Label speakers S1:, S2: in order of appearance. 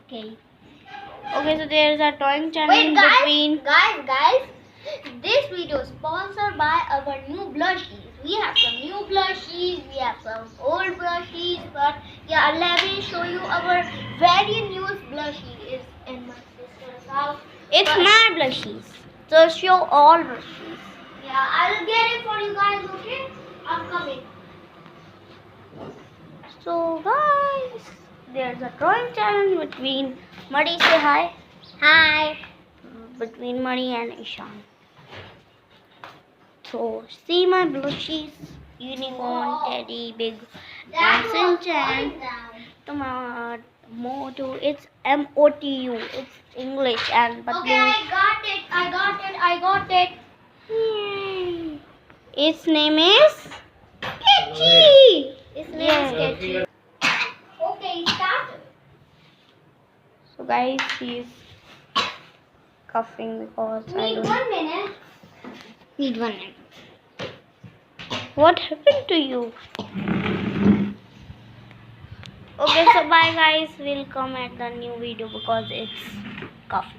S1: Okay.
S2: Okay, so there is a drawing channel
S1: Wait, guys,
S2: between.
S1: guys. This video is sponsored by our new blushies. We have some new blushies. We have some old blushies. But yeah, let me show you our very new blushie. Is in my sister's house.
S2: It's
S1: But-
S2: my blushies. So show all blushies.
S1: Yeah, I'll get it for you guys. Okay, I'm coming.
S2: So guys, there's a drawing channel between Muddy. Say hi.
S1: Hi.
S2: Between Muddy and Ishan. So see my blushies, unicorn, teddy, big, and Chan. Tomato. It's MOTU. It's English and but
S1: Okay, I got it.
S2: Yay. Its name is Sketchy.
S1: Its name
S2: Yeah.
S1: is Sketchy. Okay, start.
S2: So guys, he's coughing because I
S1: Need
S2: don't.
S1: 1 minute.
S2: Need 1 minute. What happened to you? Okay, so bye guys. We'll come at the new video because it's coffee.